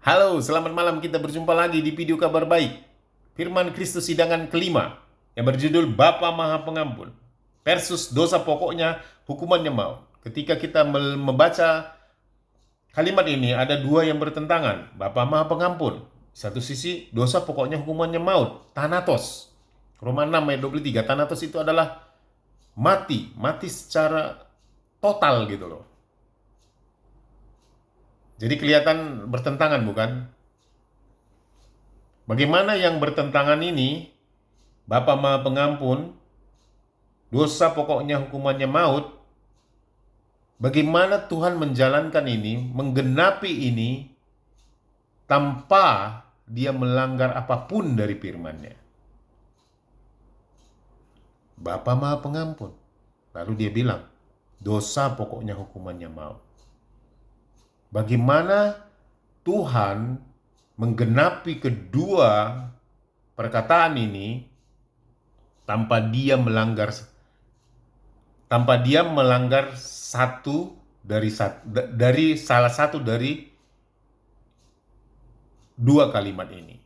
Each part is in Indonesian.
Halo, selamat malam. Kita berjumpa lagi di video kabar baik. Firman Kristus sidangan kelima yang berjudul Bapa Maha Pengampun versus dosa pokoknya hukumannya maut. Ketika kita membaca kalimat ini ada dua yang bertentangan. Bapa Maha Pengampun. Satu sisi dosa pokoknya hukumannya maut. Thanatos. Roma 6 ayat 23. Thanatos itu adalah mati. Mati secara total gitu loh. Jadi kelihatan bertentangan bukan? Bagaimana yang bertentangan ini? Bapa Maha Pengampun, dosa pokoknya hukumannya maut. Bagaimana Tuhan menjalankan ini, menggenapi ini tanpa dia melanggar apapun dari firman-Nya. Bapa Maha Pengampun. Lalu dia bilang, dosa pokoknya hukumannya maut. Bagaimana Tuhan menggenapi kedua perkataan ini tanpa dia melanggar satu dari salah satu dari dua kalimat ini.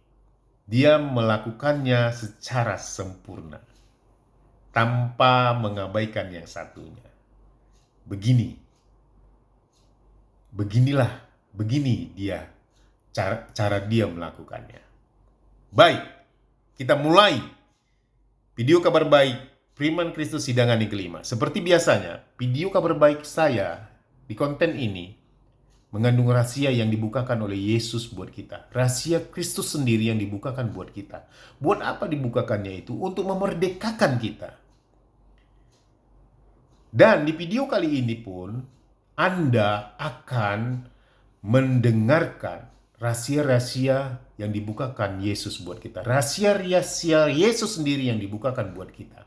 Dia melakukannya secara sempurna tanpa mengabaikan yang satunya. Begini dia cara dia melakukannya. Baik, kita mulai video kabar baik Firman Kristus sidangan yang kelima. Seperti biasanya, video kabar baik saya di konten ini mengandung rahasia yang dibukakan oleh Yesus buat kita. Rahasia Kristus sendiri yang dibukakan buat kita. Buat apa dibukakannya itu? Untuk memerdekakan kita. Dan di video kali ini pun, Anda akan mendengarkan rahasia-rahasia yang dibukakan Yesus buat kita. Rahasia-rahasia Yesus sendiri yang dibukakan buat kita.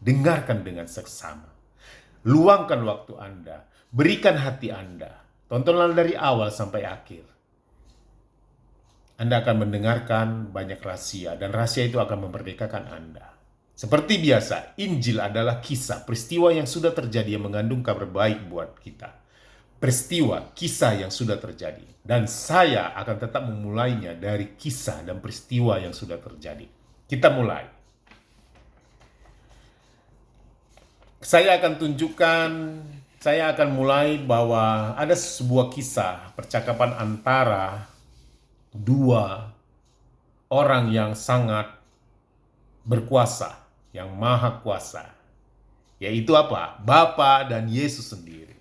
Dengarkan dengan seksama. Luangkan waktu Anda. Berikan hati Anda. Tontonlah dari awal sampai akhir. Anda akan mendengarkan banyak rahasia. Dan rahasia itu akan memerdekakan Anda. Seperti biasa, Injil adalah kisah, peristiwa yang sudah terjadi yang mengandung kabar baik buat kita. Peristiwa, kisah yang sudah terjadi. Dan saya akan tetap memulainya dari kisah dan peristiwa yang sudah terjadi. Kita mulai. Saya akan mulai bahwa ada sebuah kisah percakapan antara dua orang yang sangat berkuasa, yang maha kuasa. Yaitu apa? Bapa dan Yesus sendiri.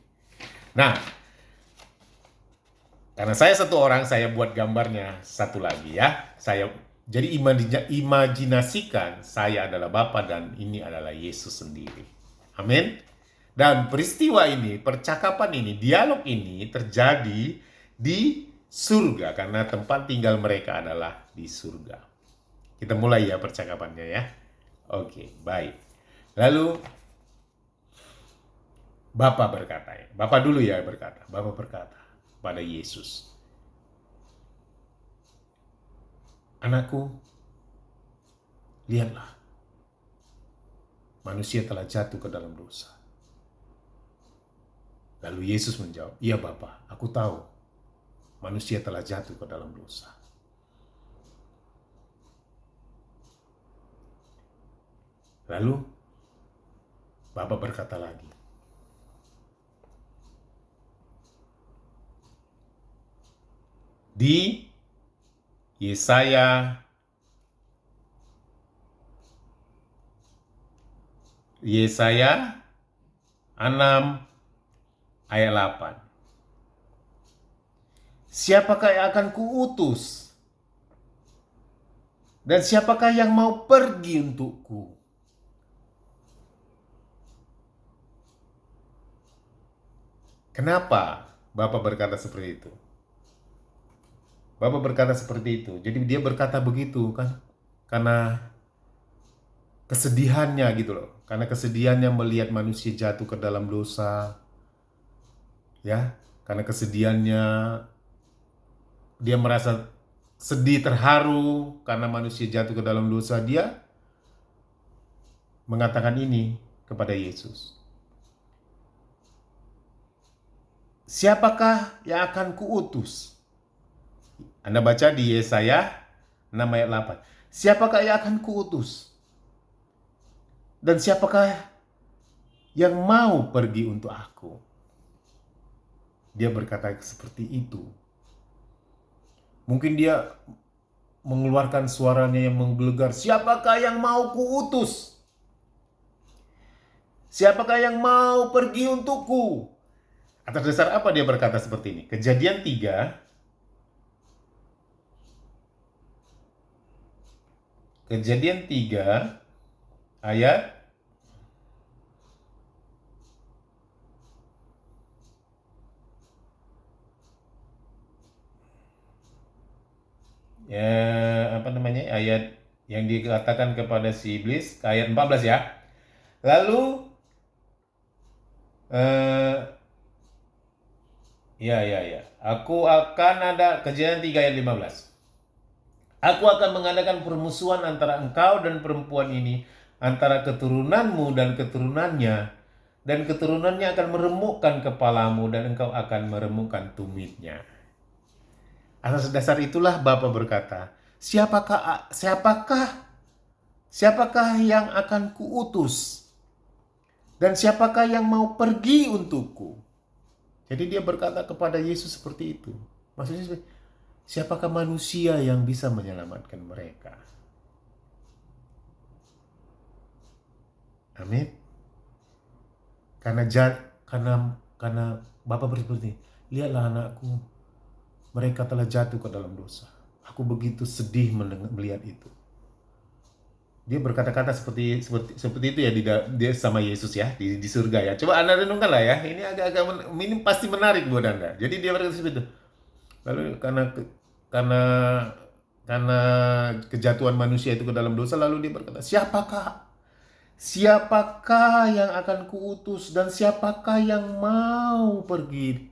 Nah, karena saya satu orang, saya buat gambarnya satu lagi ya. Jadi imajinasikan saya adalah Bapa dan ini adalah Yesus sendiri. Amin. Dan peristiwa ini, percakapan ini, dialog ini terjadi di surga karena tempat tinggal mereka adalah di surga. Kita mulai ya percakapannya ya. Oke, baik. Lalu Bapa berkata, Bapa dulu ya berkata. Bapa berkata pada Yesus, "Anakku, lihatlah. Manusia telah jatuh ke dalam dosa." Lalu Yesus menjawab, "Iya Bapa, aku tahu. Manusia telah jatuh ke dalam dosa." Lalu Bapa berkata lagi, di Yesaya 6 ayat 8. "Siapakah yang akan kuutus? Dan siapakah yang mau pergi untukku?" Kenapa Bapak berkata seperti itu? Bapak berkata seperti itu. Jadi dia berkata begitu kan? Karena kesedihannya gitu loh. Karena kesedihannya melihat manusia jatuh ke dalam dosa. Ya, karena kesedihannya dia merasa sedih, terharu karena manusia jatuh ke dalam dosa. Dia mengatakan ini kepada Yesus. "Siapakah yang akan kuutus? Anda baca di Yesaya 6 ayat 8. Siapakah yang akan kuutus? Dan siapakah yang mau pergi untuk aku? Dia berkata seperti itu. Mungkin dia mengeluarkan suaranya yang menggelegar. Siapakah yang mau kuutus? Siapakah yang mau pergi untukku? Atas dasar apa dia berkata seperti ini? Kejadian 3 ayat ayat yang dikatakan kepada si iblis, ayat 14 ya. Lalu aku akan ada, Kejadian 3 ayat 15. Aku akan mengadakan permusuhan antara engkau dan perempuan ini, antara keturunanmu dan keturunannya, dan keturunannya akan meremukkan kepalamu, dan engkau akan meremukkan tumitnya. Atas dasar itulah Bapa berkata, siapakah yang akan kuutus? Dan siapakah yang mau pergi untukku? Jadi dia berkata kepada Yesus seperti itu. Maksudnya, siapakah manusia yang bisa menyelamatkan mereka? Amin. Karena Bapa berseperti, lihatlah anakku, mereka telah jatuh ke dalam dosa. Aku begitu sedih melihat itu. Dia berkata-kata seperti itu ya dia sama Yesus ya di surga ya. Coba Anda renungkan lah ya. Ini agak ini pasti menarik buat Anda. Jadi dia berkata seperti itu. Lalu karena kejatuhan manusia itu ke dalam dosa, lalu dia berkata, siapakah yang akan kuutus dan siapakah yang mau pergi?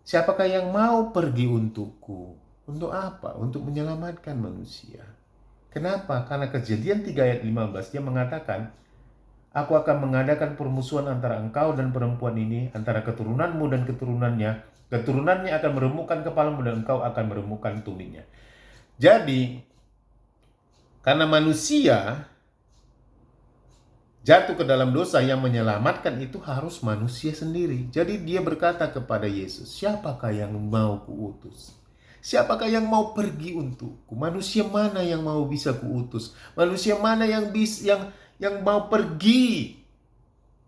Siapakah yang mau pergi untukku? Untuk apa? Untuk menyelamatkan manusia. Kenapa? Karena Kejadian 3 ayat 15 dia mengatakan, aku akan mengadakan permusuhan antara engkau dan perempuan ini, antara keturunanmu dan keturunannya. Keturunannya akan meremukkan kepalamu dan engkau akan meremukkan tumitnya. Jadi, karena manusia jatuh ke dalam dosa, yang menyelamatkan itu harus manusia sendiri. Jadi dia berkata kepada Yesus, siapakah yang mau kuutus? Siapakah yang mau pergi untukku? Manusia mana yang mau bisa kuutus? Manusia mana yang mau pergi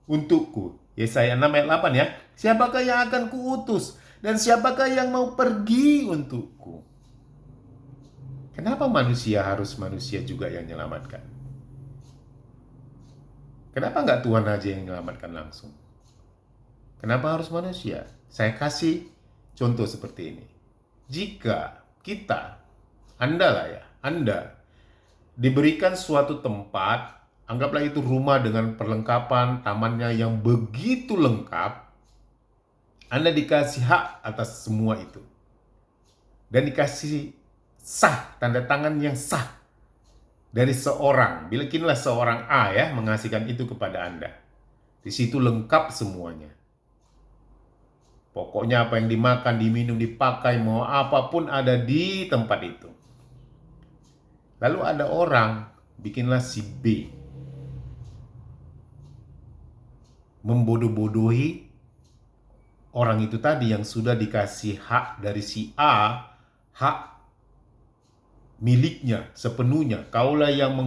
untukku? Yesaya 6 ayat 8 ya. Siapakah yang akan kuutus? Dan siapakah yang mau pergi untukku? Kenapa manusia harus manusia juga yang menyelamatkan? Kenapa nggak Tuhan aja yang menyelamatkan langsung? Kenapa harus manusia? Saya kasih contoh seperti ini. Jika kita, Anda diberikan suatu tempat, anggaplah itu rumah dengan perlengkapan tamannya yang begitu lengkap, Anda dikasih hak atas semua itu. Dan dikasih sah, tanda tangan yang sah dari seorang, bikinlah seorang A ya, mengasihkan itu kepada Anda. Di situ lengkap semuanya. Pokoknya apa yang dimakan, diminum, dipakai, mau apapun ada di tempat itu. Lalu ada orang, bikinlah si B, membodoh-bodohi orang itu tadi yang sudah dikasih hak dari si A, hak miliknya sepenuhnya. Kaulah yang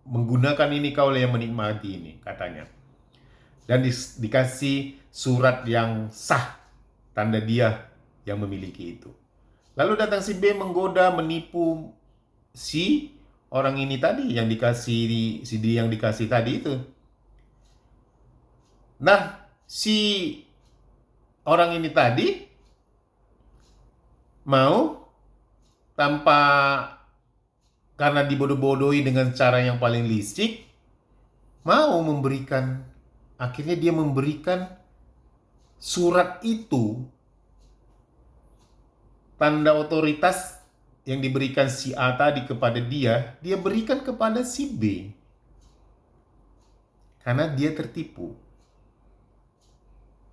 menggunakan ini, kaulah yang menikmati ini, katanya. Dan dikasih surat yang sah, tanda dia yang memiliki itu. Lalu datang si B menggoda, menipu si orang ini tadi yang dikasih tadi itu. Nah, si orang ini tadi mau karena dibodoh-bodohi dengan cara yang paling licik, akhirnya dia memberikan surat itu, tanda otoritas yang diberikan si A tadi kepada dia berikan kepada si B. Karena dia tertipu.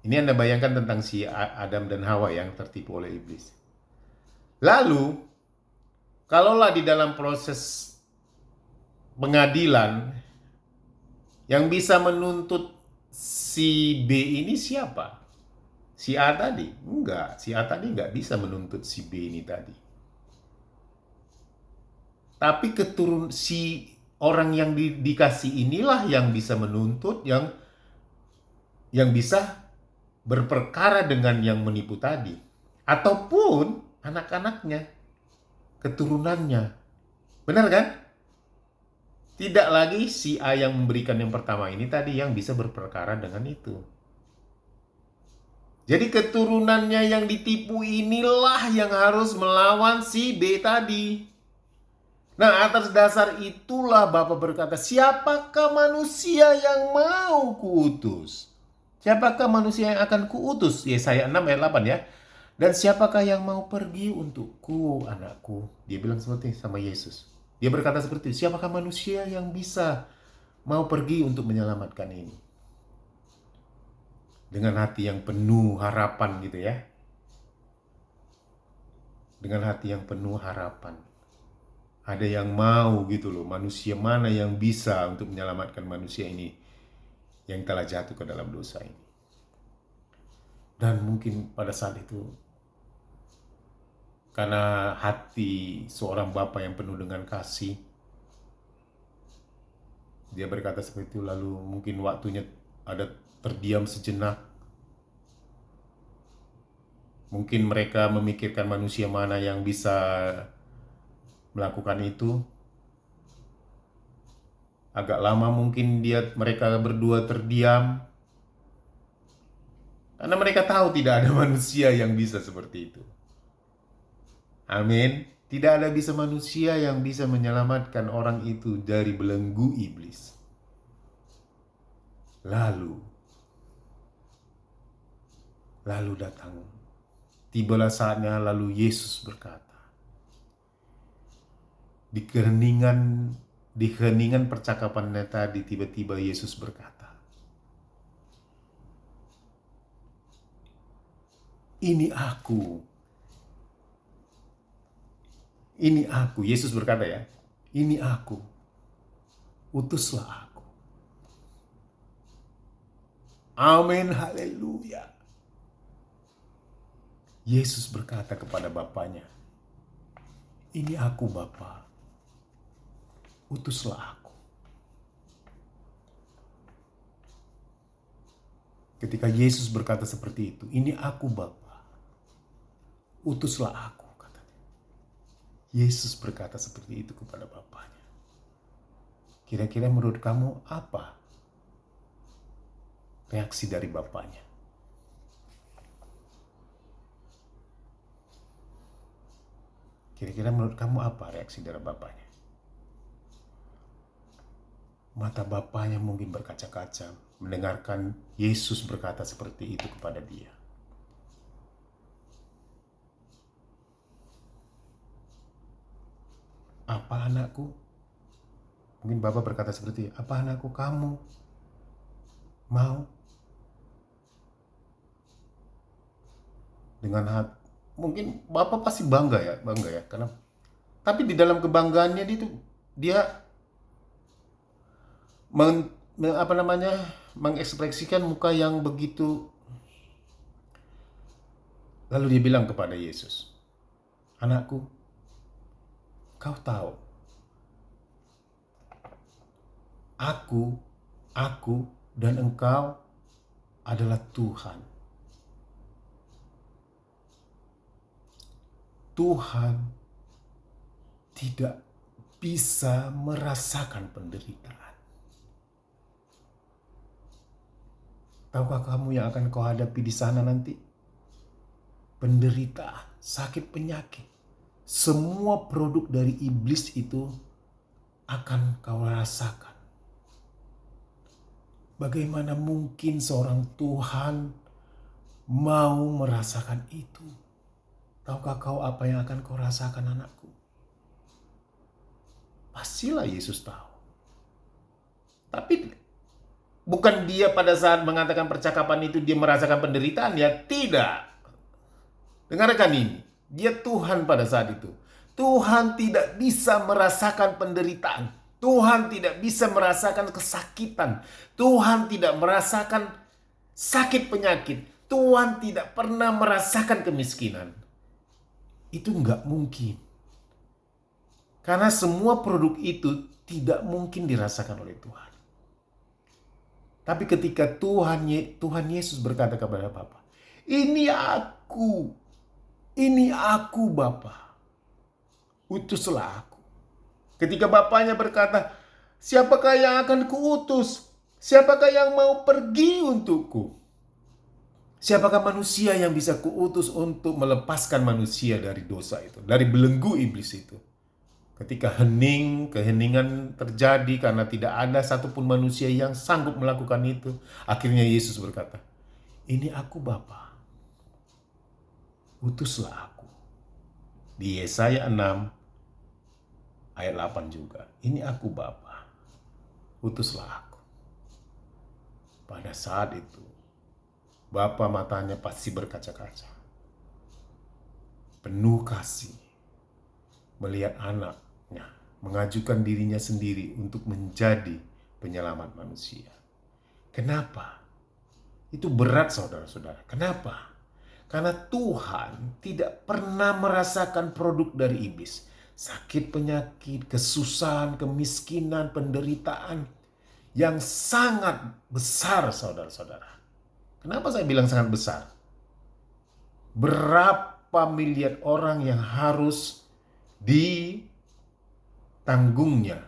Ini Anda bayangkan tentang si Adam dan Hawa yang tertipu oleh iblis. Lalu, kalaulah di dalam proses pengadilan yang bisa menuntut si B ini siapa? Si A tadi? Enggak, si A tadi enggak bisa menuntut si B ini tadi. Tapi si orang yang dikasih inilah yang bisa menuntut, yang bisa berperkara dengan yang menipu tadi. Ataupun anak-anaknya, keturunannya. Benar kan? Tidak lagi si A yang memberikan yang pertama ini tadi yang bisa berperkara dengan itu. Jadi keturunannya yang ditipu inilah yang harus melawan si B tadi. Nah, atas dasar itulah Bapa berkata, siapakah manusia yang mau kuutus? Siapakah manusia yang akan kuutus? Yesaya 6 ayat 8 ya. Dan siapakah yang mau pergi untukku, anakku? Dia bilang seperti sama Yesus. Dia berkata seperti itu, siapakah manusia yang bisa mau pergi untuk menyelamatkan ini? Dengan hati yang penuh harapan gitu ya. Dengan hati yang penuh harapan. Ada yang mau gitu loh, manusia mana yang bisa untuk menyelamatkan manusia ini yang telah jatuh ke dalam dosa ini. Dan mungkin pada saat itu, karena hati seorang bapa yang penuh dengan kasih, dia berkata seperti itu, lalu mungkin waktunya ada terdiam sejenak. Mungkin mereka memikirkan manusia mana yang bisa melakukan itu. Agak lama mungkin mereka berdua terdiam. Karena mereka tahu tidak ada manusia yang bisa seperti itu. Amin. Tidak ada manusia yang bisa menyelamatkan orang itu dari belenggu iblis. Lalu datang. Tibalah saatnya, lalu Yesus berkata. Di keheningan percakapannya tadi, tiba-tiba Yesus berkata, Ini aku. Yesus berkata ya, ini aku. Utuslah aku. Amin, haleluya. Yesus berkata kepada Bapanya, ini aku Bapa. Utuslah aku. Ketika Yesus berkata seperti itu, ini aku Bapa. Utuslah aku, katanya. Yesus berkata seperti itu kepada Bapanya. Kira-kira menurut kamu apa reaksi dari Bapanya? Kira-kira menurut kamu apa reaksi dari Bapanya? Mata Bapanya mungkin berkaca-kaca mendengarkan Yesus berkata seperti itu kepada dia. Apa anakku? Mungkin Bapa berkata seperti, apa anakku, kamu mau? Dengan hati, mungkin Bapak pasti bangga ya, karena tapi di dalam kebanggaannya dia mengekspresikan muka yang begitu. Lalu dia bilang kepada Yesus, anakku, kau tahu, aku dan engkau adalah Tuhan. Tuhan tidak bisa merasakan penderitaan. Tahukah kamu yang akan kau hadapi di sana nanti? Penderitaan, sakit penyakit. Semua produk dari iblis itu akan kau rasakan. Bagaimana mungkin seorang Tuhan mau merasakan itu? Tahukah kau apa yang akan kau rasakan, anakku? Pastilah Yesus tahu. Tapi bukan dia pada saat mengatakan percakapan itu dia merasakan penderitaan, ya tidak. Dengarkan ini. Dia Tuhan pada saat itu. Tuhan tidak bisa merasakan penderitaan. Tuhan tidak bisa merasakan kesakitan. Tuhan tidak merasakan sakit penyakit. Tuhan tidak pernah merasakan kemiskinan. Itu nggak mungkin. Karena semua produk itu tidak mungkin dirasakan oleh Tuhan. Tapi ketika Tuhan Yesus berkata kepada Bapa, ini aku Bapa, utuslah aku. Ketika Bapaknya berkata, siapakah yang akan kuutus? Siapakah yang mau pergi untukku? Siapakah manusia yang bisa kuutus untuk melepaskan manusia dari dosa itu, dari belenggu iblis itu? Ketika keheningan terjadi karena tidak ada satupun manusia yang sanggup melakukan itu. Akhirnya Yesus berkata, ini aku Bapa, utuslah aku. Di Yesaya 6 ayat 8 juga, ini aku Bapa, utuslah aku. Pada saat itu, Bapa matanya pasti berkaca-kaca. Penuh kasih, melihat anaknya mengajukan dirinya sendiri untuk menjadi penyelamat manusia. Kenapa? Itu berat saudara-saudara. Kenapa? Karena Tuhan tidak pernah merasakan produk dari iblis. Sakit penyakit, kesusahan, kemiskinan, penderitaan yang sangat besar saudara-saudara. Kenapa saya bilang sangat besar? Berapa miliar orang yang harus ditanggungnya?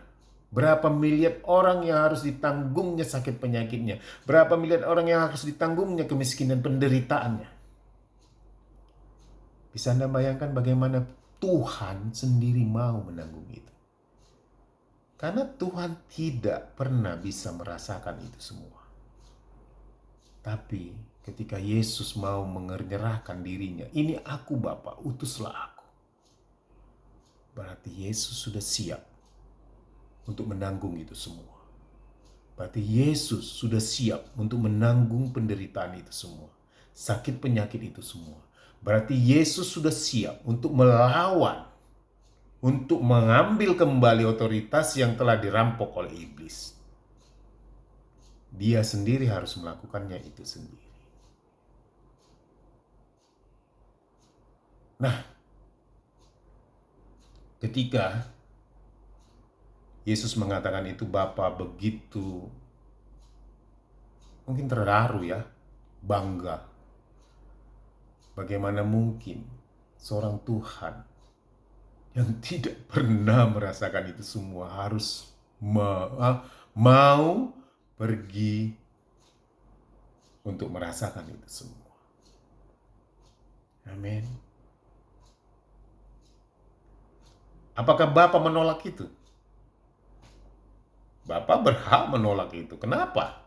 Berapa miliar orang yang harus ditanggungnya sakit penyakitnya? Berapa miliar orang yang harus ditanggungnya kemiskinan penderitaannya? Bisa Anda bayangkan bagaimana Tuhan sendiri mau menanggung itu? Karena Tuhan tidak pernah bisa merasakan itu semua. Tapi ketika Yesus mau menyerahkan dirinya, ini aku Bapa, utuslah aku. Berarti Yesus sudah siap untuk menanggung itu semua. Berarti Yesus sudah siap untuk menanggung penderitaan itu semua. Sakit penyakit itu semua. Berarti Yesus sudah siap untuk melawan, untuk mengambil kembali otoritas yang telah dirampok oleh iblis. Dia sendiri harus melakukannya itu sendiri. Nah, ketika Yesus mengatakan itu, Bapa begitu mungkin terharu ya, bangga. Bagaimana mungkin seorang Tuhan yang tidak pernah merasakan itu semua harus mau pergi untuk merasakan itu semua. Amin. Apakah Bapa menolak itu? Bapa berhak menolak itu. Kenapa?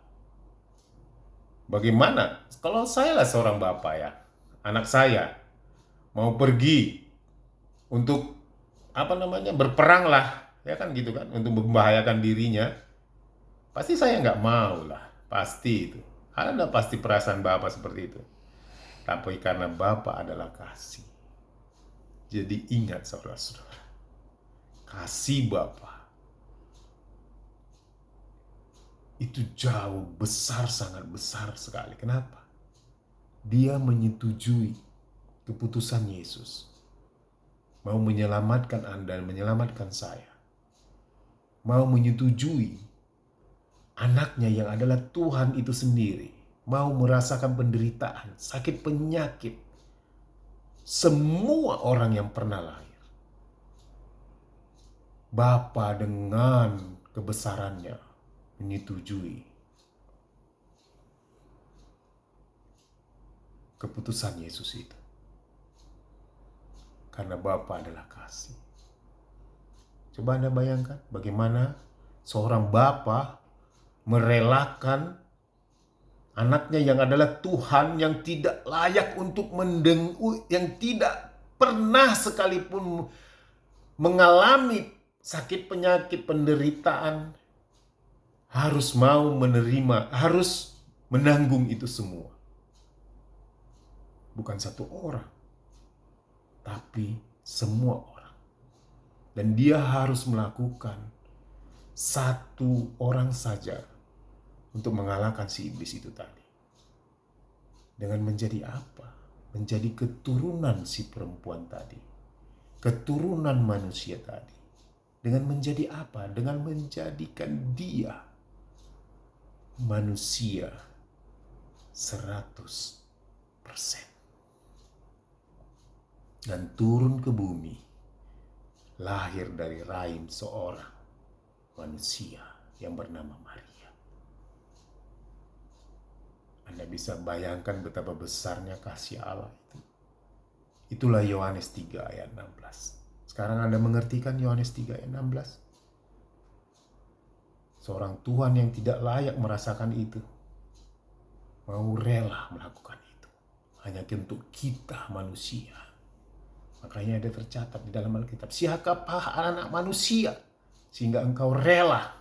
Bagaimana? Kalau saya lah seorang bapak ya, anak saya mau pergi untuk berperang lah, ya kan gitu kan, untuk membahayakan dirinya, pasti saya nggak mau lah, pasti itu. Ada pasti perasaan bapak seperti itu. Tapi karena bapak adalah kasih, jadi ingat saudara-saudara, kasih bapak itu jauh besar, sangat besar sekali. Kenapa? Dia menyetujui keputusan Yesus. Mau menyelamatkan Anda dan menyelamatkan saya. Mau menyetujui anaknya yang adalah Tuhan itu sendiri. Mau merasakan penderitaan, sakit penyakit. Semua orang yang pernah lahir. Bapa dengan kebesarannya menyetujui keputusan Yesus itu. Karena Bapa adalah kasih. Coba Anda bayangkan bagaimana seorang bapa merelakan anaknya yang adalah Tuhan, yang tidak layak untuk mendengar, yang tidak pernah sekalipun mengalami sakit penyakit penderitaan, harus mau menerima, harus menanggung itu semua. Bukan satu orang, tapi semua orang. Dan dia harus melakukan satu orang saja untuk mengalahkan si iblis itu tadi. Dengan menjadi apa? Menjadi keturunan si perempuan tadi. Keturunan manusia tadi. Dengan menjadi apa? Dengan menjadikan dia manusia 100%. Dan turun ke bumi, lahir dari rahim seorang manusia yang bernama Maria. Anda bisa bayangkan betapa besarnya kasih Allah itu. Itulah Yohanes 3 ayat 16. Sekarang Anda mengerti kan Yohanes 3 ayat 16? Seorang Tuhan yang tidak layak merasakan itu, mau rela melakukan itu. Hanya untuk kita manusia. Makanya ada tercatat di dalam Alkitab, siapakah anak manusia sehingga engkau rela?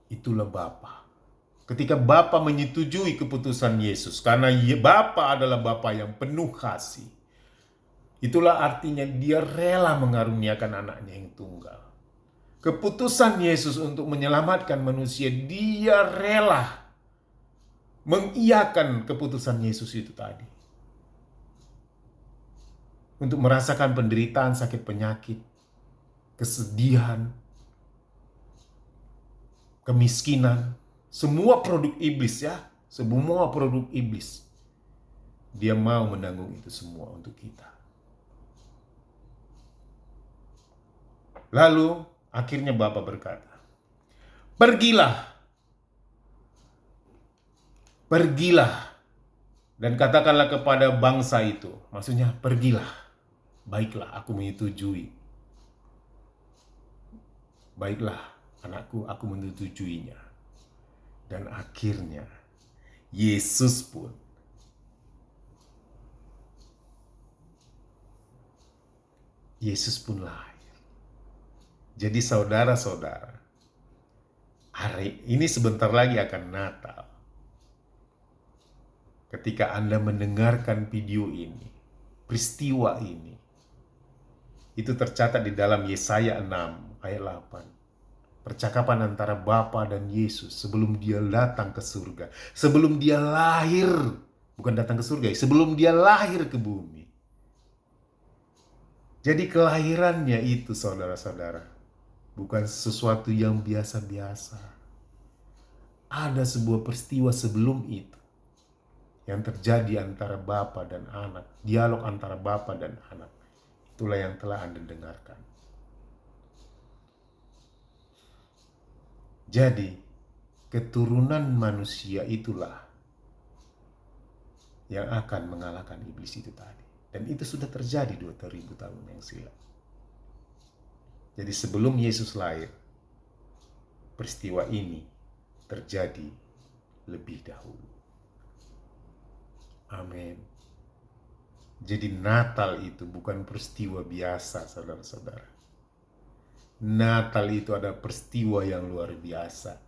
Itulah Bapa. Ketika Bapa menyetujui keputusan Yesus, karena Bapa adalah Bapa yang penuh kasih, itulah artinya dia rela mengaruniakan anaknya yang tunggal. Keputusan Yesus untuk menyelamatkan manusia, dia rela mengiyakan keputusan Yesus itu tadi. Untuk merasakan penderitaan, sakit, penyakit, kesedihan, kemiskinan, semua produk iblis ya, semua produk iblis. Dia mau menanggung itu semua untuk kita. Lalu akhirnya Bapa berkata, pergilah dan katakanlah kepada bangsa itu. Maksudnya pergilah. Baiklah, aku menyetujui. Baiklah, anakku, aku menyetujuinya. Dan akhirnya Yesus pun lahir. Jadi saudara-saudara, hari ini sebentar lagi akan Natal. Ketika Anda mendengarkan video ini, peristiwa ini, itu tercatat di dalam Yesaya 6 ayat 8. Percakapan antara Bapa dan Yesus sebelum dia datang ke surga. Sebelum dia lahir. Bukan datang ke surga, sebelum dia lahir ke bumi. Jadi kelahirannya itu saudara-saudara, bukan sesuatu yang biasa-biasa. Ada sebuah peristiwa sebelum itu yang terjadi antara Bapa dan anak. Dialog antara Bapa dan anak. Itulah yang telah Anda dengarkan. Jadi, keturunan manusia itulah yang akan mengalahkan iblis itu tadi. Dan itu sudah terjadi 2000 tahun yang silam. Jadi sebelum Yesus lahir, peristiwa ini terjadi lebih dahulu. Amin. Jadi Natal itu bukan peristiwa biasa, saudara-saudara. Natal itu ada peristiwa yang luar biasa.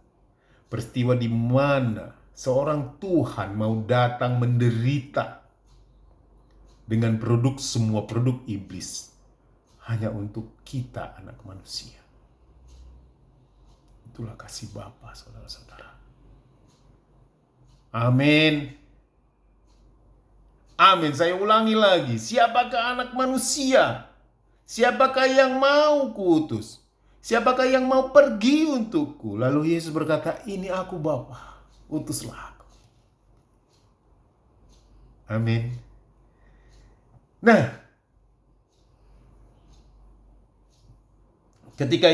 Peristiwa di mana seorang Tuhan mau datang menderita dengan semua produk iblis hanya untuk kita anak manusia. Itulah kasih Bapa, saudara-saudara. Amin. Amin. Saya ulangi lagi. Siapakah anak manusia? Siapakah yang mau kuutus? Siapakah yang mau pergi untukku? Lalu Yesus berkata, ini aku Bapa, utuslah aku. Amin. Nah, ketika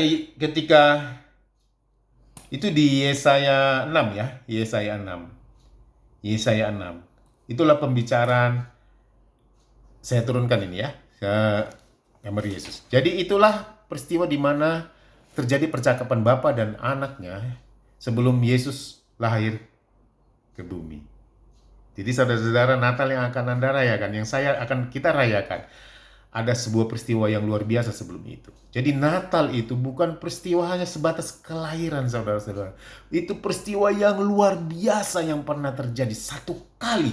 itu di Yesaya 6 ya, Yesaya 6. Itulah pembicaraan, saya turunkan ini ya, ke gambar Yesus. Jadi itulah peristiwa di mana terjadi percakapan Bapa dan anaknya sebelum Yesus lahir ke bumi. Jadi saudara-saudara, Natal yang akan Anda rayakan, yang kita rayakan, ada sebuah peristiwa yang luar biasa sebelum itu. Jadi Natal itu bukan peristiwa hanya sebatas kelahiran, saudara-saudara. Itu peristiwa yang luar biasa yang pernah terjadi satu kali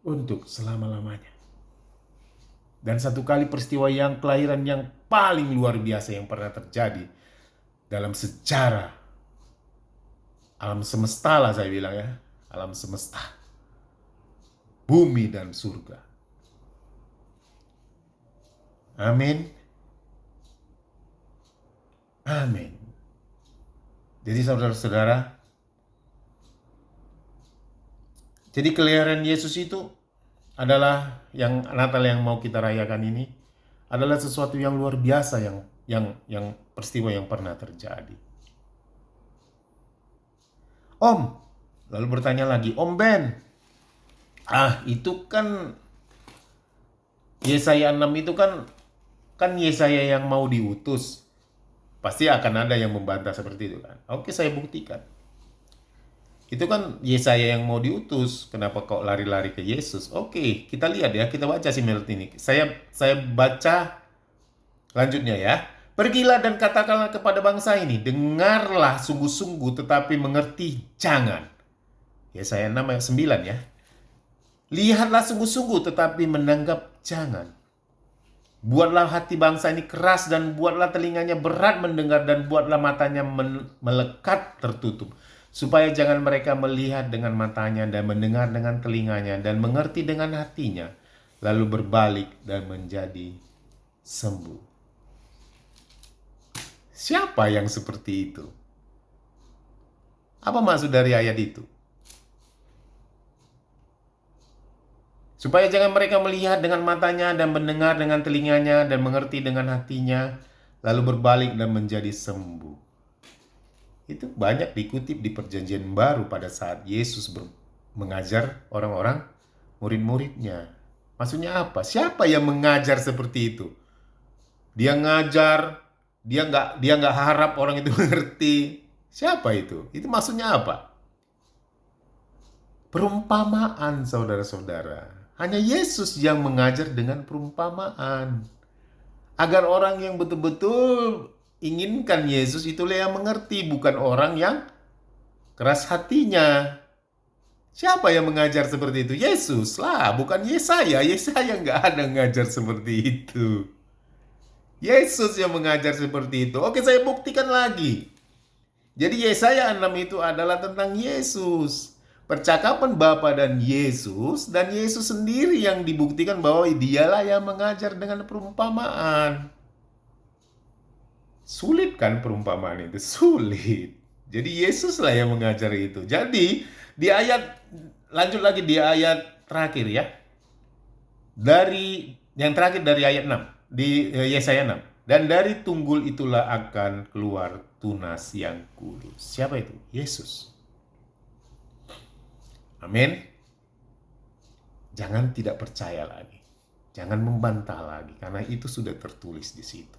untuk selama-lamanya. Dan satu kali peristiwa yang kelahiran yang paling luar biasa yang pernah terjadi dalam sejarah alam semesta lah saya bilang ya. Alam semesta. Bumi dan surga. Amin. Amin. Jadi saudara-saudara, jadi kelahiran Yesus itu adalah yang Natal yang mau kita rayakan ini adalah sesuatu yang luar biasa yang peristiwa yang pernah terjadi. Om, lalu bertanya lagi, Om Ben, itu kan Yesaya 6 itu kan Yesaya yang mau diutus. Pasti akan ada yang membantah seperti itu kan. Oke, saya buktikan. Itu kan Yesaya yang mau diutus. Kenapa kok lari-lari ke Yesus? Oke, kita lihat ya. Kita baca si Melt ini. Saya baca lanjutnya ya. Pergilah dan katakanlah kepada bangsa ini. Dengarlah sungguh-sungguh tetapi mengerti jangan. Yesaya 6 ayat 9 ya. Lihatlah sungguh-sungguh tetapi menanggap jangan. Buatlah hati bangsa ini keras dan buatlah telinganya berat mendengar dan buatlah matanya melekat tertutup. Supaya jangan mereka melihat dengan matanya dan mendengar dengan telinganya dan mengerti dengan hatinya. Lalu berbalik dan menjadi sembuh. Siapa yang seperti itu? Apa maksud dari ayat itu? Supaya jangan mereka melihat dengan matanya dan mendengar dengan telinganya dan mengerti dengan hatinya, lalu berbalik dan menjadi sembuh. Itu banyak dikutip di Perjanjian Baru pada saat Yesus mengajar orang-orang, murid-muridnya. Maksudnya apa? Siapa yang mengajar seperti itu? Dia ngajar, dia nggak harap orang itu mengerti. Siapa itu? Itu maksudnya apa? Perumpamaan, saudara-saudara. Hanya Yesus yang mengajar dengan perumpamaan. Agar orang yang betul-betul inginkan Yesus itulah yang mengerti, bukan orang yang keras hatinya. Siapa yang mengajar seperti itu? Yesus lah, bukan Yesaya. Yesaya nggak ada ngajar seperti itu. Yesus yang mengajar seperti itu. Oke, saya buktikan lagi. Jadi Yesaya 6 itu adalah tentang Yesus. Percakapan Bapa dan Yesus sendiri yang dibuktikan bahwa dialah yang mengajar dengan perumpamaan. Sulit kan perumpamaan itu? Sulit. Jadi Yesuslah yang mengajar itu. Jadi di ayat, lanjut lagi di ayat terakhir ya. Yang terakhir dari ayat 6. Di Yesaya 6. Dan dari tunggul itulah akan keluar tunas yang kudus. Siapa itu? Yesus. Amin. Jangan tidak percaya lagi. Jangan membantah lagi. Karena itu sudah tertulis di situ.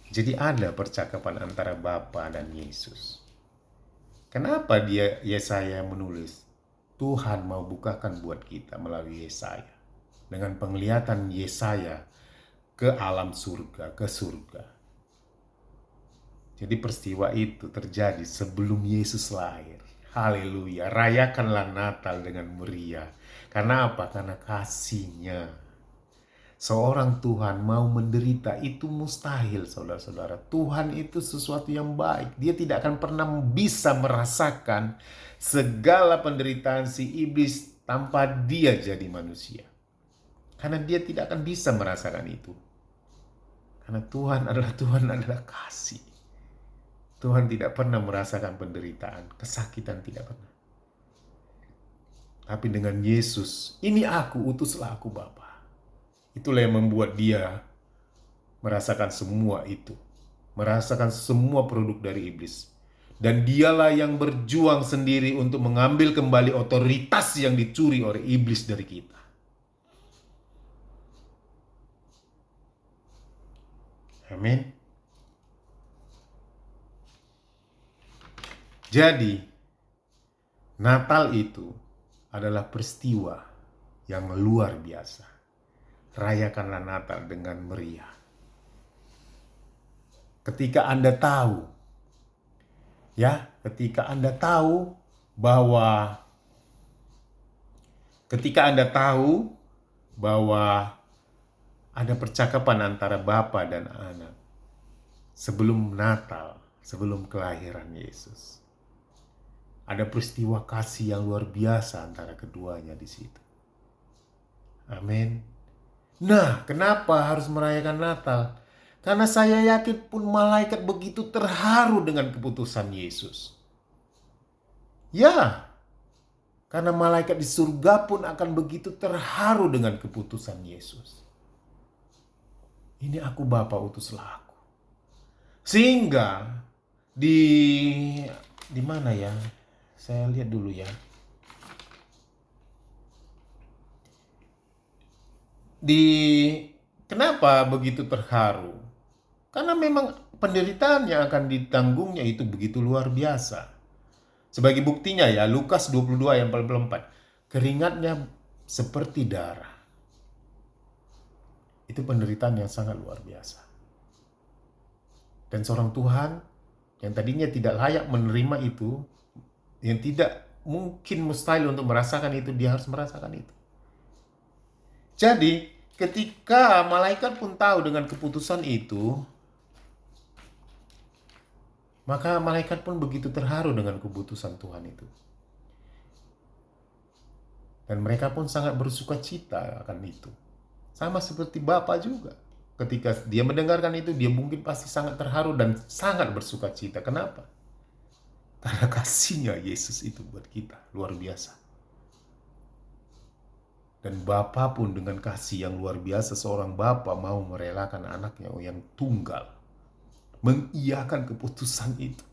Jadi ada percakapan antara Bapa dan Yesus. Kenapa Yesaya menulis? Tuhan mau bukakan buat kita melalui Yesaya. Dengan penglihatan Yesaya ke alam surga, ke surga. Jadi peristiwa itu terjadi sebelum Yesus lahir. Haleluya, rayakanlah Natal dengan meriah. Karena apa? Karena kasih-Nya. Seorang Tuhan mau menderita itu mustahil, saudara-saudara. Tuhan itu sesuatu yang baik. Dia tidak akan pernah bisa merasakan segala penderitaan si iblis tanpa dia jadi manusia. Karena dia tidak akan bisa merasakan itu. Karena Tuhan adalah kasih. Tuhan tidak pernah merasakan penderitaan, kesakitan tidak pernah. Tapi dengan Yesus, ini aku, utuslah aku Bapa. Itulah yang membuat dia merasakan semua itu. Merasakan semua produk dari iblis. Dan dialah yang berjuang sendiri untuk mengambil kembali otoritas yang dicuri oleh iblis dari kita. Amin. Jadi, Natal itu adalah peristiwa yang luar biasa. Rayakanlah Natal dengan meriah. Ketika Anda tahu bahwa ketika Anda tahu bahwa ada percakapan antara Bapa dan Anak sebelum Natal, sebelum kelahiran Yesus. Ada peristiwa kasih yang luar biasa antara keduanya di situ. Amin. Nah, kenapa harus merayakan Natal? Karena saya yakin pun malaikat begitu terharu dengan keputusan Yesus. Ya, karena malaikat di surga pun akan begitu terharu dengan keputusan Yesus. Ini aku Bapa, utuslah aku. Sehingga di mana ya? Saya lihat dulu ya. Kenapa begitu terharu? Karena memang penderitaan yang akan ditanggungnya itu begitu luar biasa. Sebagai buktinya ya, Lukas 22 ayat 44. Keringatnya seperti darah. Itu penderitaan yang sangat luar biasa. Dan seorang Tuhan yang tadinya tidak layak menerima itu, yang tidak mungkin mustahil untuk merasakan itu, dia harus merasakan itu. Jadi, ketika malaikat pun tahu dengan keputusan itu, maka malaikat pun begitu terharu dengan keputusan Tuhan itu. Dan mereka pun sangat bersuka cita akan itu. Sama seperti Bapa juga. Ketika dia mendengarkan itu, dia mungkin pasti sangat terharu dan sangat bersuka cita. Kenapa? Karena kasihnya Yesus itu buat kita luar biasa. Dan Bapa pun dengan kasih yang luar biasa, seorang Bapa mau merelakan anaknya yang tunggal. Mengiyakan keputusan itu.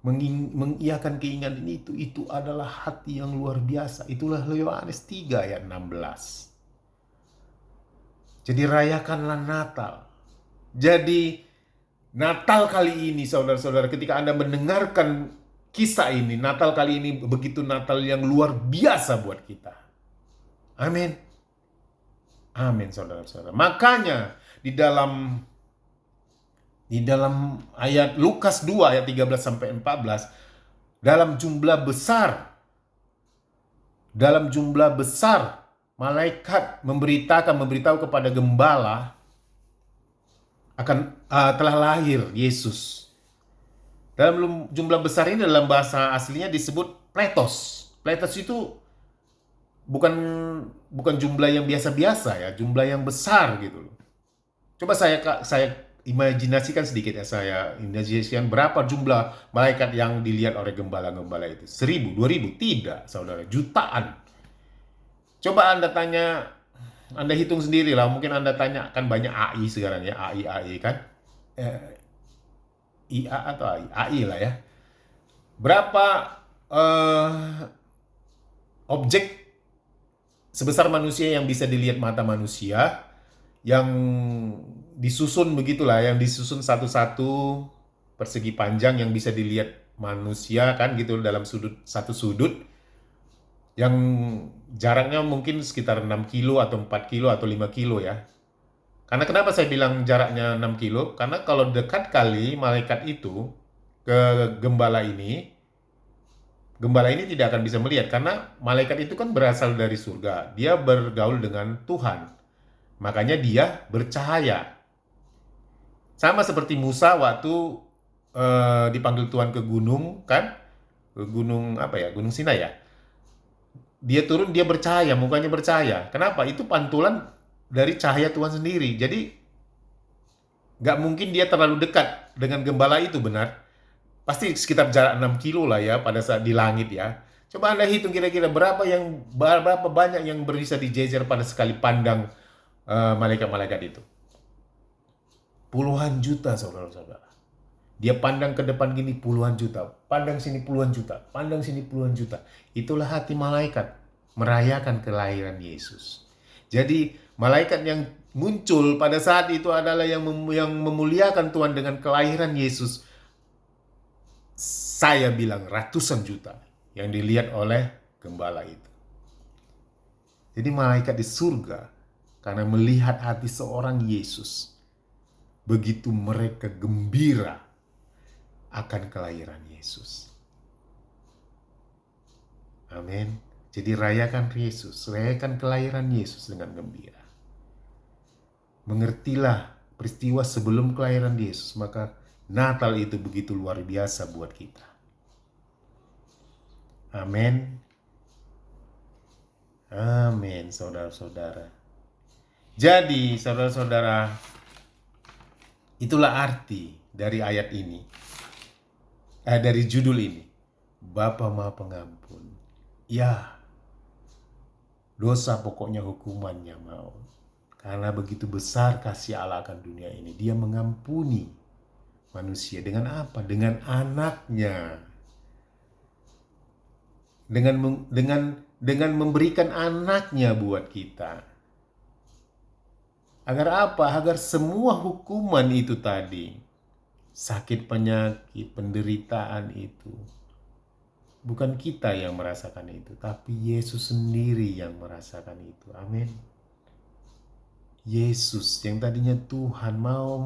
Mengiyakan keinginan itu adalah hati yang luar biasa. Itulah Yohanes 3 ayat 16. Jadi rayakanlah Natal. Jadi Natal kali ini saudara-saudara, ketika Anda mendengarkan kisah ini, Natal kali ini begitu Natal yang luar biasa buat kita. Amin. Amin saudara-saudara. Makanya di dalam ayat Lukas 2 ayat 13 sampai 14, dalam jumlah besar malaikat memberitahu kepada gembala akan telah lahir Yesus. Dalam jumlah besar ini dalam bahasa aslinya disebut pletos. Pletos itu bukan jumlah yang biasa-biasa ya, jumlah yang besar gitu loh. Coba saya imajinasikan sedikit ya, saya imajinasikan berapa jumlah malaikat yang dilihat oleh gembala-gembala itu. 1.000, 2.000, tidak saudara, jutaan. Coba Anda hitung sendiri lah, mungkin Anda tanya, kan banyak AI sekarang ya, AI kan, IA atau AI lah ya. Berapa objek sebesar manusia yang bisa dilihat mata manusia, yang disusun begitulah, yang disusun satu-satu persegi panjang yang bisa dilihat manusia kan gitu dalam satu sudut, yang jaraknya mungkin sekitar 6 kilo atau 4 kilo atau 5 kilo ya. Karena kenapa saya bilang jaraknya 6 kilo? Karena kalau dekat kali malaikat itu ke gembala ini tidak akan bisa melihat. Karena malaikat itu kan berasal dari surga. Dia bergaul dengan Tuhan. Makanya dia bercahaya. Sama seperti Musa waktu dipanggil Tuhan ke gunung kan? Ke gunung apa ya? Gunung Sinai ya? Dia turun, dia bercahaya, mukanya bercahaya. Kenapa? Itu pantulan dari cahaya Tuhan sendiri. Jadi, nggak mungkin dia terlalu dekat dengan gembala itu, benar. Pasti sekitar jarak 6 kilo lah ya pada saat di langit ya. Coba Anda hitung kira-kira berapa banyak yang bisa dijejer pada sekali pandang malaikat-malaikat itu. Puluhan juta, saudara-saudara. Dia pandang ke depan gini puluhan juta, pandang sini puluhan juta, pandang sini puluhan juta. Itulah hati malaikat merayakan kelahiran Yesus. Jadi malaikat yang muncul pada saat itu adalah yang memuliakan Tuhan dengan kelahiran Yesus. Saya bilang ratusan juta yang dilihat oleh gembala itu. Jadi malaikat di surga karena melihat hati seorang Yesus, begitu mereka gembira akan kelahiran Yesus. Amin. Jadi rayakan Yesus, rayakan kelahiran Yesus dengan gembira. Mengertilah peristiwa sebelum kelahiran Yesus, maka Natal itu begitu luar biasa buat kita. Amin. Amin, saudara-saudara. Jadi, saudara-saudara, itulah arti dari ayat ini. Dari judul ini. Bapa Maha Pengampun. Ya, dosa pokoknya hukumannya maut. Karena begitu besar kasih Allah akan dunia ini. Dia mengampuni manusia. Dengan apa? Dengan anaknya. Dengan memberikan anaknya buat kita. Agar apa? Agar semua hukuman itu tadi. Sakit, penyakit, penderitaan itu. Bukan kita yang merasakan itu, tapi Yesus sendiri yang merasakan itu. Amin. Yesus yang tadinya Tuhan mau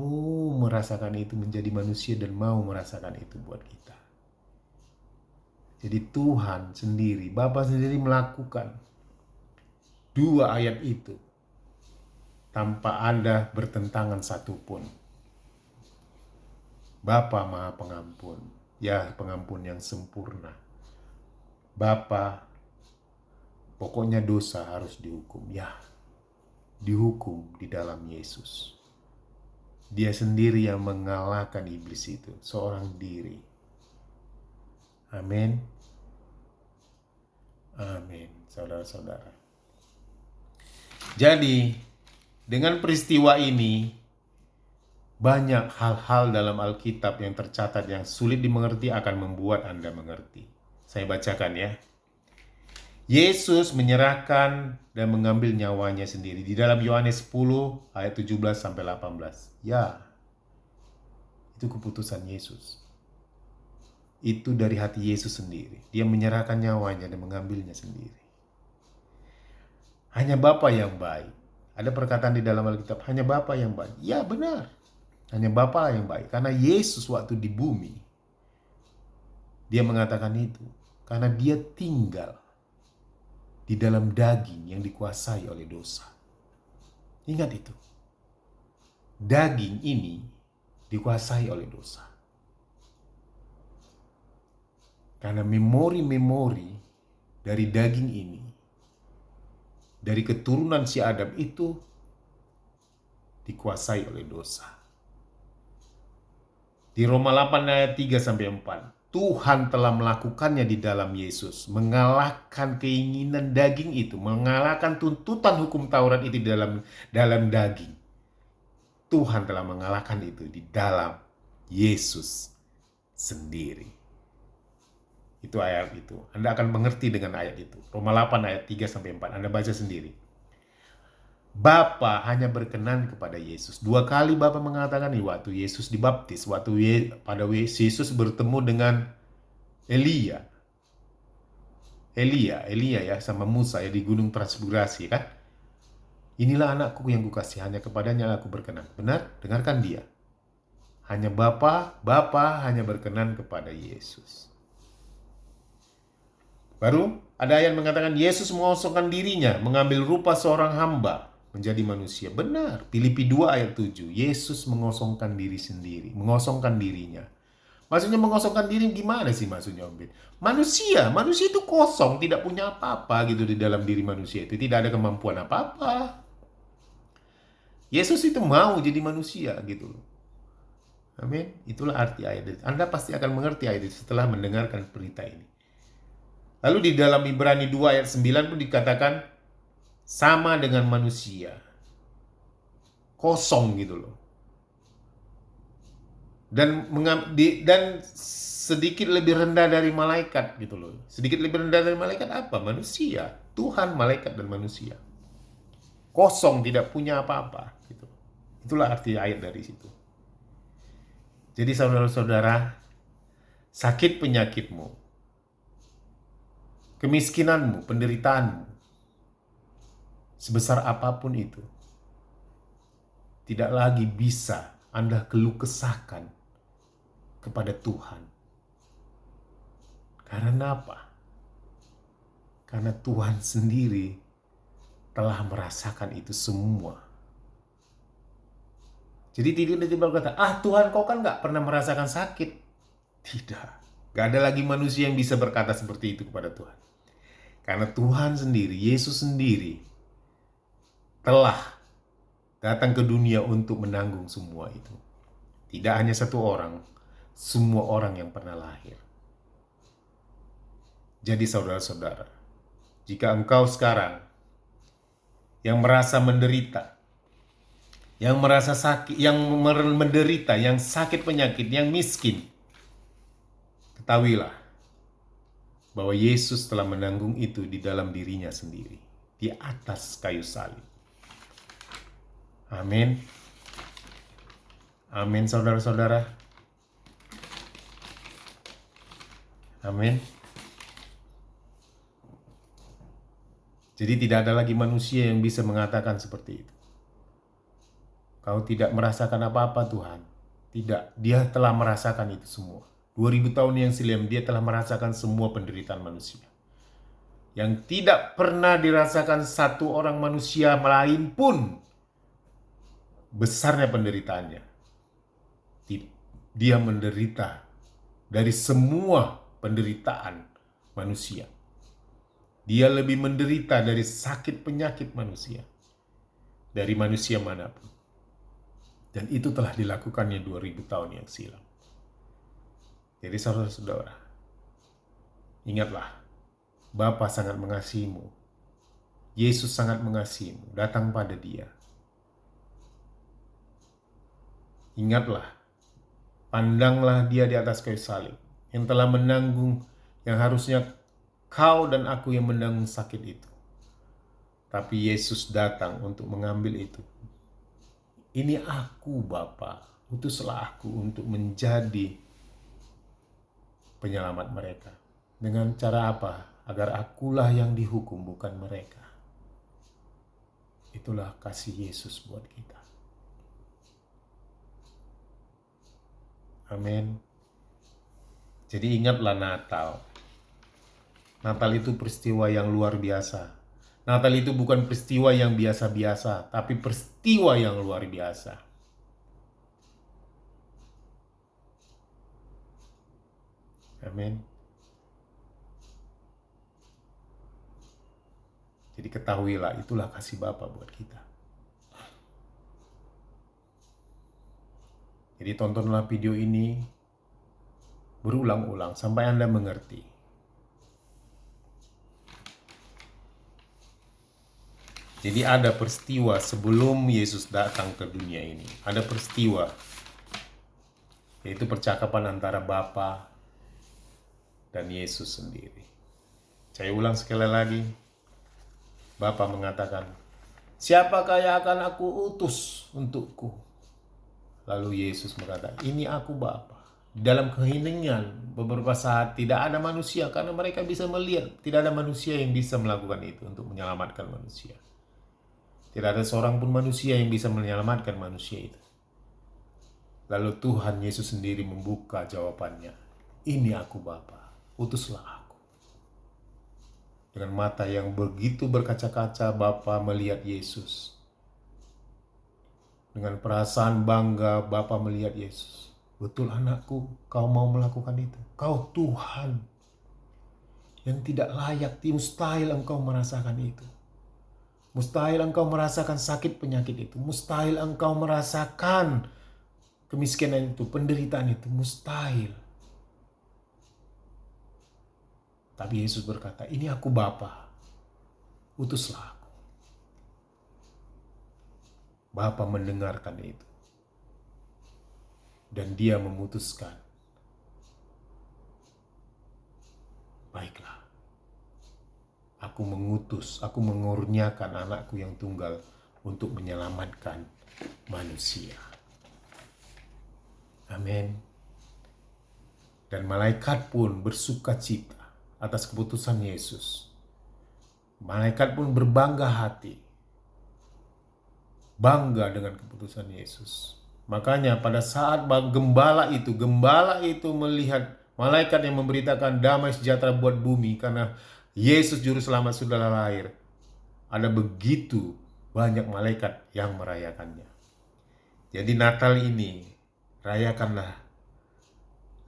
merasakan itu menjadi manusia dan mau merasakan itu buat kita. Jadi Tuhan sendiri, Bapa sendiri melakukan dua ayat itu tanpa ada bertentangan satupun. Bapa Maha Pengampun, ya pengampun yang sempurna. Bapa, pokoknya dosa harus dihukum. Ya, dihukum di dalam Yesus. Dia sendiri yang mengalahkan iblis itu, seorang diri. Amin. Amin, saudara-saudara. Jadi, dengan peristiwa ini, banyak hal-hal dalam Alkitab yang tercatat yang sulit dimengerti akan membuat Anda mengerti. Saya bacakan ya. Yesus menyerahkan dan mengambil nyawanya sendiri. Di dalam Yohanes 10 ayat 17 sampai 18. Ya, itu keputusan Yesus. Itu dari hati Yesus sendiri. Dia menyerahkan nyawanya dan mengambilnya sendiri. Hanya Bapa yang baik. Ada perkataan di dalam Alkitab, hanya Bapa yang baik. Ya benar. Hanya Bapa yang baik. Karena Yesus waktu di bumi, dia mengatakan itu. Karena dia tinggal di dalam daging yang dikuasai oleh dosa. Ingat itu. Daging ini dikuasai oleh dosa. Karena memori-memori dari daging ini, dari keturunan si Adam itu dikuasai oleh dosa. Di Roma 8 ayat 3 sampai 4. Tuhan telah melakukannya di dalam Yesus, mengalahkan keinginan daging itu, mengalahkan tuntutan hukum Taurat itu di dalam daging. Tuhan telah mengalahkan itu di dalam Yesus sendiri. Itu ayat itu. Anda akan mengerti dengan ayat itu. Roma 8 ayat 3 sampai 4. Anda baca sendiri. Bapa hanya berkenan kepada Yesus. Dua kali Bapa mengatakan ini waktu Yesus dibaptis, pada Yesus bertemu dengan Elia ya sama Musa ya di Gunung Transfigurasi kan. Inilah anakku yang kukasihi, hanya kepadanya aku berkenan. Benar? Dengarkan dia. Hanya Bapa hanya berkenan kepada Yesus. Baru ada ayat mengatakan Yesus mengosongkan dirinya, mengambil rupa seorang hamba, menjadi manusia. Benar. Filipi 2 ayat 7. Yesus mengosongkan diri sendiri. Mengosongkan dirinya. Maksudnya mengosongkan diri gimana sih maksudnya Om Ben? Manusia itu kosong. Tidak punya apa-apa gitu di dalam diri manusia itu. Tidak ada kemampuan apa-apa. Yesus itu mau jadi manusia gitu loh. Amin. Itulah arti ayat itu. Anda pasti akan mengerti ayat itu setelah mendengarkan berita ini. Lalu di dalam Ibrani 2 ayat 9 pun dikatakan sama dengan manusia. Kosong gitu loh. Dan sedikit lebih rendah dari malaikat gitu loh. Sedikit lebih rendah dari malaikat apa? Manusia. Tuhan, malaikat, dan manusia. Kosong, tidak punya apa-apa gitu. Itulah arti ayat dari situ. Jadi saudara-saudara, sakit penyakitmu, kemiskinanmu, penderitaanmu, sebesar apapun itu, tidak lagi bisa Anda keluh kesahkan kepada Tuhan. Karena apa? Karena Tuhan sendiri telah merasakan itu semua. Jadi tidak tiba-tiba berkata, Tuhan kau kan gak pernah merasakan sakit. Tidak. Gak ada lagi manusia yang bisa berkata seperti itu kepada Tuhan. Karena Tuhan sendiri, Yesus sendiri telah datang ke dunia untuk menanggung semua itu. Tidak hanya satu orang, semua orang yang pernah lahir. Jadi saudara-saudara, jika engkau sekarang yang merasa menderita, yang merasa sakit, yang menderita, yang sakit penyakit, yang miskin, ketahuilah bahwa Yesus telah menanggung itu di dalam dirinya sendiri, di atas kayu salib. Amin. Amin, saudara-saudara. Amin. Jadi tidak ada lagi manusia yang bisa mengatakan seperti itu. Kau tidak merasakan apa-apa Tuhan. Tidak, dia telah merasakan itu semua. 2000 tahun yang silam dia telah merasakan semua penderitaan manusia. Yang tidak pernah dirasakan satu orang manusia lain pun besarnya penderitaannya. Dia menderita dari semua penderitaan manusia. Dia lebih menderita dari sakit penyakit manusia. Dari manusia manapun. Dan itu telah dilakukannya 2000 tahun yang silam. Jadi saudara-saudara, ingatlah, Bapa sangat mengasihimu. Yesus sangat mengasihimu. Datang pada dia. Ingatlah, pandanglah dia di atas kayu salib. Yang telah menanggung, yang harusnya kau dan aku yang menanggung sakit itu. Tapi Yesus datang untuk mengambil itu. Ini aku Bapa, utuslah aku untuk menjadi penyelamat mereka. Dengan cara apa? Agar akulah yang dihukum, bukan mereka. Itulah kasih Yesus buat kita. Amin. Jadi ingatlah Natal. Natal itu peristiwa yang luar biasa. Natal itu bukan peristiwa yang biasa-biasa, tapi peristiwa yang luar biasa. Amin. Jadi ketahuilah, itulah kasih Bapa buat kita. Jadi tontonlah video ini berulang-ulang sampai Anda mengerti. Jadi ada peristiwa sebelum Yesus datang ke dunia ini. Ada peristiwa, yaitu percakapan antara Bapa dan Yesus sendiri. Saya ulang sekali lagi. Bapa mengatakan, siapakah yang akan aku utus untukku? Lalu Yesus berkata, ini aku Bapa. Dalam keheningan beberapa saat tidak ada manusia, karena mereka bisa melihat. Tidak ada manusia yang bisa melakukan itu untuk menyelamatkan manusia. Tidak ada seorang pun manusia yang bisa menyelamatkan manusia itu. Lalu Tuhan Yesus sendiri membuka jawabannya. Ini aku Bapa, utuslah aku. Dengan mata yang begitu berkaca-kaca, Bapa melihat Yesus. Dengan perasaan bangga, Bapa melihat Yesus. Betul anakku, kau mau melakukan itu. Kau Tuhan yang tidak layak, mustahil engkau merasakan itu. Mustahil engkau merasakan sakit penyakit itu. Mustahil engkau merasakan kemiskinan itu, penderitaan itu. Mustahil. Tapi Yesus berkata, ini aku Bapa, utuslah aku. Bapa mendengarkan itu. Dan dia memutuskan, baiklah. Aku mengutus, aku mengurniakan anakku yang tunggal untuk menyelamatkan manusia. Amin. Dan malaikat pun bersuka cita atas keputusan Yesus. Malaikat pun berbangga hati. Bangga dengan keputusan Yesus. Makanya pada saat gembala itu melihat malaikat yang memberitakan damai sejahtera buat bumi, karena Yesus Juru Selamat sudah lahir, ada begitu banyak malaikat yang merayakannya. Jadi Natal ini rayakanlah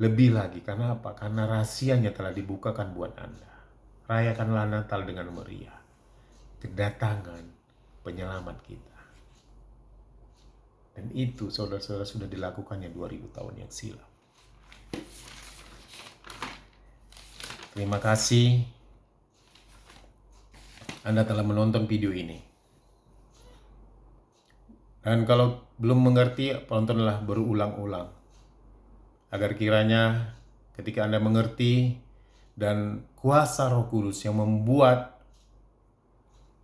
lebih lagi. Karena apa? Karena rahasianya telah dibukakan buat Anda. Rayakanlah Natal dengan meriah. Kedatangan penyelamat kita. Dan itu saudara-saudara sudah dilakukannya 2000 tahun yang silam. Terima kasih Anda telah menonton video ini. Dan kalau belum mengerti, tontonlah berulang-ulang. Agar kiranya ketika Anda mengerti dan kuasa Roh Kudus yang membuat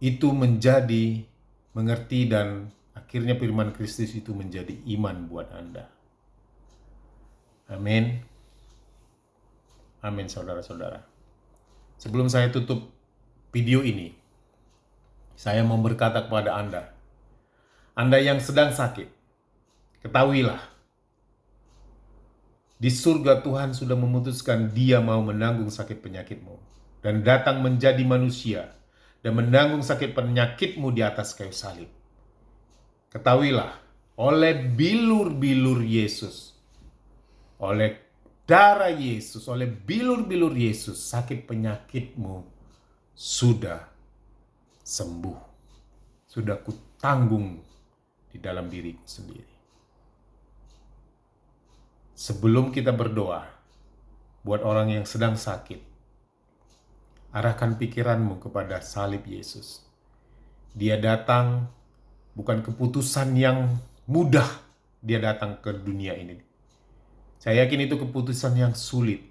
itu menjadi mengerti dan akhirnya firman Kristus itu menjadi iman buat Anda. Amin. Amin saudara-saudara. Sebelum saya tutup video ini, saya mau berkata kepada Anda yang sedang sakit, ketahuilah, di surga Tuhan sudah memutuskan Dia mau menanggung sakit penyakitmu dan datang menjadi manusia dan menanggung sakit penyakitmu di atas kayu salib. Ketahuilah, oleh bilur-bilur Yesus, oleh darah Yesus, oleh bilur-bilur Yesus, sakit penyakitmu sudah sembuh. Sudah kutanggung di dalam diriku sendiri. Sebelum kita berdoa buat orang yang sedang sakit, arahkan pikiranmu kepada salib Yesus. Dia datang bukan keputusan yang mudah, dia datang ke dunia ini. Saya yakin itu keputusan yang sulit.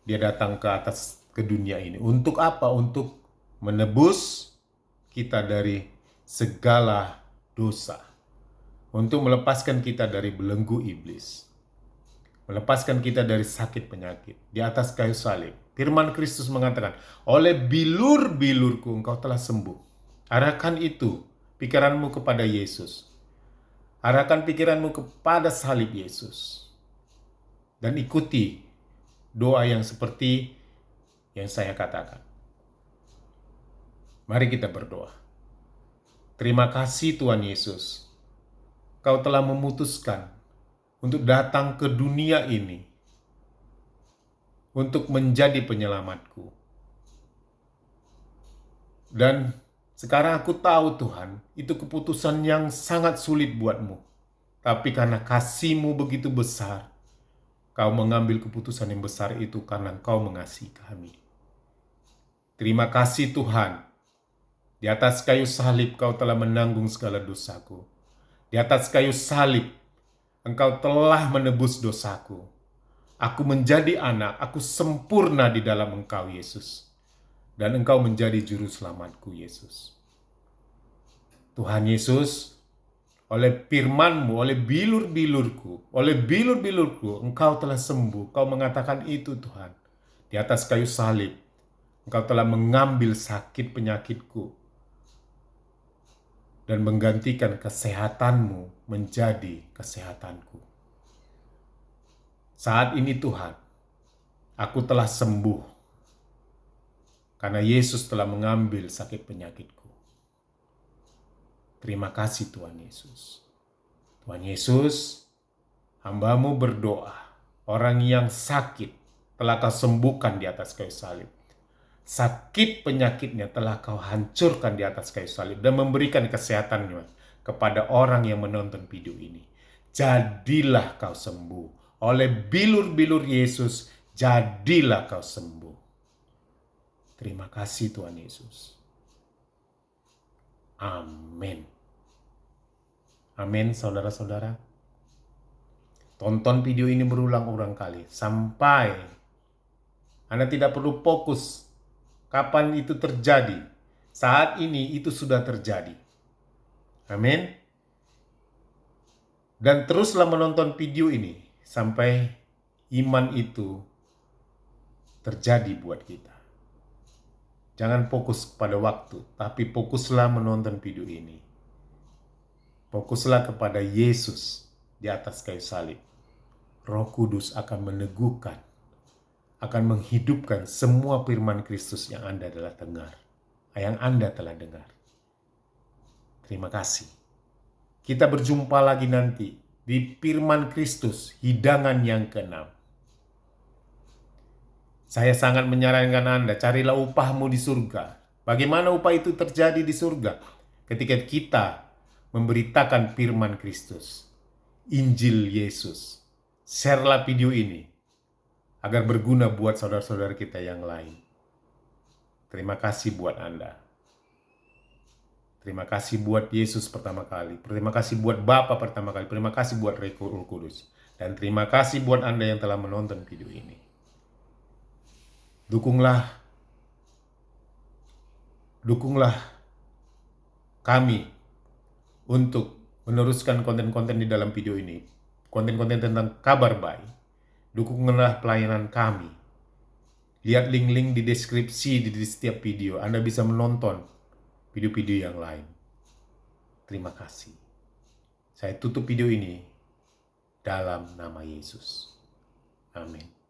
Dia datang ke dunia ini. Untuk apa? Untuk menebus kita dari segala dosa. Untuk melepaskan kita dari belenggu iblis. Melepaskan kita dari sakit penyakit. Di atas kayu salib. Firman Kristus mengatakan, oleh bilur-bilurku engkau telah sembuh. Arahkan itu, pikiranmu kepada Yesus. Arahkan pikiranmu kepada salib Yesus. Dan ikuti doa yang seperti yang saya katakan. Mari kita berdoa. Terima kasih Tuhan Yesus. Kau telah memutuskan untuk datang ke dunia ini untuk menjadi penyelamatku. Dan sekarang aku tahu Tuhan, itu keputusan yang sangat sulit buatmu. Tapi karena kasih-Mu begitu besar, Kau mengambil keputusan yang besar itu karena Kau mengasihi kami. Terima kasih Tuhan. Di atas kayu salib Kau telah menanggung segala dosaku. Di atas kayu salib Engkau telah menebus dosaku. Aku menjadi anak, aku sempurna di dalam Engkau Yesus. Dan Engkau menjadi juru selamatku Yesus. Tuhan Yesus, oleh firman-Mu, oleh bilur-bilurku, Engkau telah sembuh. Kau mengatakan itu Tuhan. Di atas kayu salib, Engkau telah mengambil sakit penyakitku dan menggantikan kesehatan-Mu menjadi kesehatanku. Saat ini Tuhan, aku telah sembuh karena Yesus telah mengambil sakit penyakitku. Terima kasih Tuhan Yesus. Tuhan Yesus, hamba-Mu berdoa, orang yang sakit telah Kau sembuhkan di atas kayu salib. Sakit penyakitnya telah Kau hancurkan di atas kayu salib dan memberikan kesehatannya kepada orang yang menonton video ini. Jadilah kau sembuh. Oleh bilur-bilur Yesus, jadilah kau sembuh. Terima kasih Tuhan Yesus. Amin. Amin saudara-saudara. Tonton video ini berulang-ulang kali sampai Anda tidak perlu fokus kapan itu terjadi. Saat ini itu sudah terjadi. Amin. Dan teruslah menonton video ini sampai iman itu terjadi buat kita. Jangan fokus pada waktu, tapi fokuslah menonton video ini. Fokuslah kepada Yesus di atas kayu salib. Roh Kudus akan meneguhkan, akan menghidupkan semua firman Kristus yang Anda telah dengar. Terima kasih. Kita berjumpa lagi nanti di firman Kristus, hidangan yang ke-6. Saya sangat menyarankan Anda, carilah upahmu di surga. Bagaimana upah itu terjadi di surga? Ketika kita memberitakan firman Kristus, Injil Yesus. Share-lah video ini agar berguna buat saudara-saudara kita yang lain. Terima kasih buat Anda. Terima kasih buat Yesus pertama kali. Terima kasih buat Bapa pertama kali. Terima kasih buat Roh Kudus. Dan terima kasih buat Anda yang telah menonton video ini. Dukunglah kami untuk meneruskan konten-konten di dalam video ini. Konten-konten tentang kabar baik. Dukunglah pelayanan kami. Lihat link-link di deskripsi di setiap video. Anda bisa menonton video-video yang lain. Terima kasih. Saya tutup video ini dalam nama Yesus. Amin.